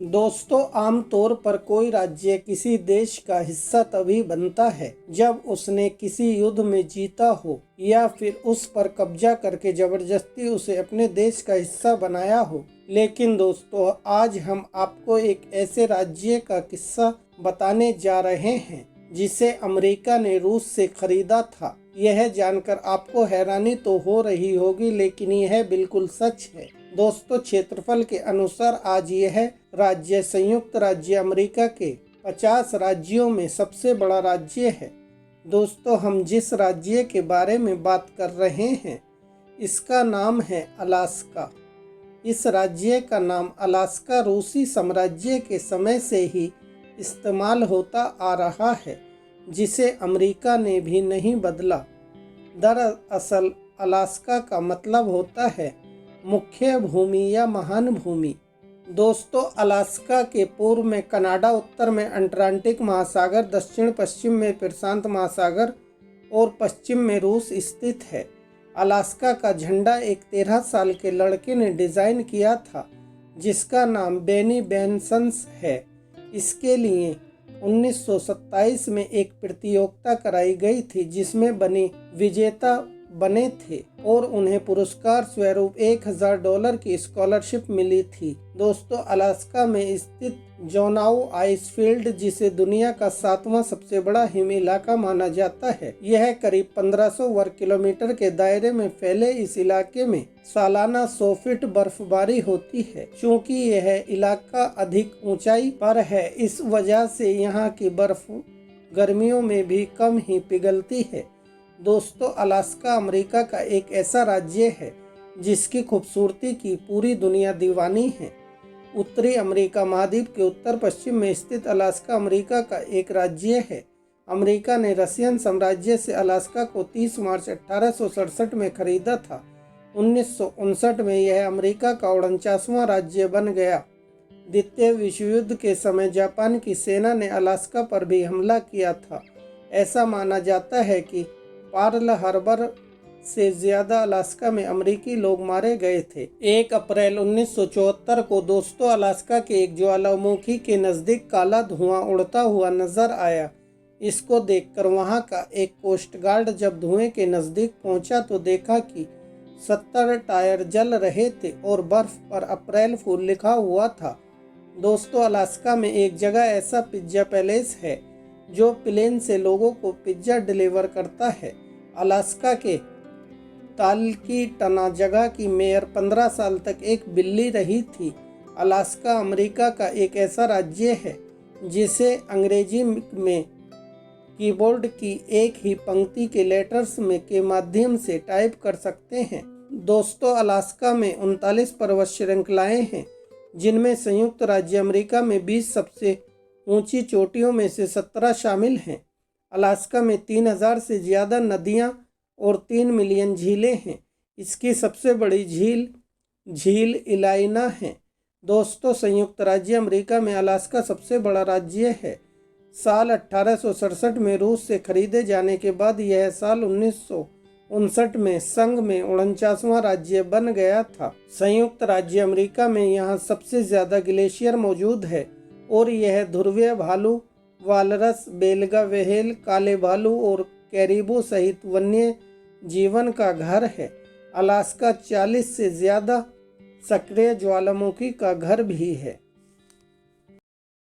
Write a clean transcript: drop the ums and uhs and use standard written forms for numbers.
दोस्तों, आमतौर पर कोई राज्य किसी देश का हिस्सा तभी बनता है जब उसने किसी युद्ध में जीता हो या फिर उस पर कब्जा करके जबरदस्ती उसे अपने देश का हिस्सा बनाया हो। लेकिन दोस्तों, आज हम आपको एक ऐसे राज्य का किस्सा बताने जा रहे हैं जिसे अमेरिका ने रूस से खरीदा था। यह जानकर आपको हैरानी तो हो रही होगी, लेकिन यह बिल्कुल सच है। दोस्तों, क्षेत्रफल के अनुसार आज यह राज्य संयुक्त राज्य अमेरिका के 50 राज्यों में सबसे बड़ा राज्य है। दोस्तों, हम जिस राज्य के बारे में बात कर रहे हैं इसका नाम है अलास्का। इस राज्य का नाम अलास्का रूसी साम्राज्य के समय से ही इस्तेमाल होता आ रहा है, जिसे अमेरिका ने भी नहीं बदला। दरअसल अलास्का का मतलब होता है मुख्य भूमि या महान भूमि। दोस्तों, अलास्का के पूर्व में कनाडा, उत्तर में अटलांटिक महासागर, दक्षिण पश्चिम में प्रशांत महासागर और पश्चिम में रूस स्थित है। अलास्का का झंडा एक 13 साल के लड़के ने डिजाइन किया था जिसका नाम बेनी बेनसन्स है। इसके लिए 1927 में एक प्रतियोगिता कराई गई थी जिसमें बनी विजेता बने थे और उन्हें पुरस्कार स्वरूप $1000 की स्कॉलरशिप मिली थी। दोस्तों, अलास्का में स्थित जोनाऊ आइसफील्ड, जिसे दुनिया का 7वां सबसे बड़ा हिम इलाका माना जाता है, यह करीब 1500 वर्ग किलोमीटर के दायरे में फैले इस इलाके में सालाना 100 फीट बर्फबारी होती है। क्योंकि यह इलाका अधिक ऊंचाई पर है, इस वजह से यहाँ की बर्फ गर्मियों में भी कम ही पिघलती है। दोस्तों, अलास्का अमेरिका का एक ऐसा राज्य है जिसकी खूबसूरती की पूरी दुनिया दीवानी है। उत्तरी अमेरिका महाद्वीप के उत्तर पश्चिम में स्थित अलास्का अमेरिका का एक राज्य है। अमेरिका ने रशियन साम्राज्य से अलास्का को 30 मार्च 1867 में खरीदा था। 1959 में यह अमेरिका का 49वां राज्य बन गया। द्वितीय विश्व युद्ध के समय जापान की सेना ने अलास्का पर भी हमला किया था। ऐसा माना जाता है कि पर्ल हार्बर से ज्यादा अलास्का में अमेरिकी लोग मारे गए थे। 1 अप्रैल 1974 को दोस्तों, अलास्का के एक ज्वालामुखी के नज़दीक काला धुआं उड़ता हुआ नजर आया। इसको देखकर वहां का एक कोस्ट गार्ड जब धुएं के नज़दीक पहुंचा तो देखा कि 70 टायर जल रहे थे और बर्फ पर अप्रैल फूल लिखा हुआ था। दोस्तों, अलास्का में एक जगह ऐसा पिज्जा पैलेस है जो प्लेन से लोगों को पिज्जा डिलीवर करता है। अलास्का के तालकीटना जगह की मेयर 15 साल तक एक बिल्ली रही थी। अलास्का अमेरिका का एक ऐसा राज्य है जिसे अंग्रेजी में कीबोर्ड की एक ही पंक्ति के लेटर्स में के माध्यम से टाइप कर सकते हैं। दोस्तों, अलास्का में 39 पर्वत श्रृंखलाएं हैं, जिनमें संयुक्त राज्य अमेरिका में 20 सबसे ऊंची चोटियों में से 17 शामिल हैं। अलास्का में 3000 से ज़्यादा नदियां और 3 मिलियन झीलें हैं। इसकी सबसे बड़ी झील इलाइना है। दोस्तों, संयुक्त राज्य अमेरिका में अलास्का सबसे बड़ा राज्य है। साल 1867 में रूस से खरीदे जाने के बाद यह साल 1959 में संघ में 49वां राज्य बन गया था। संयुक्त राज्य अमेरिका में यहाँ सबसे ज़्यादा ग्लेशियर मौजूद है और यह ध्रुवीय भालू, वालरस, बेलगा व्हेल, काले भालू और कैरिबो सहित वन्य जीवन का घर है। अलास्का 40 से ज़्यादा सक्रिय ज्वालामुखी का घर भी है।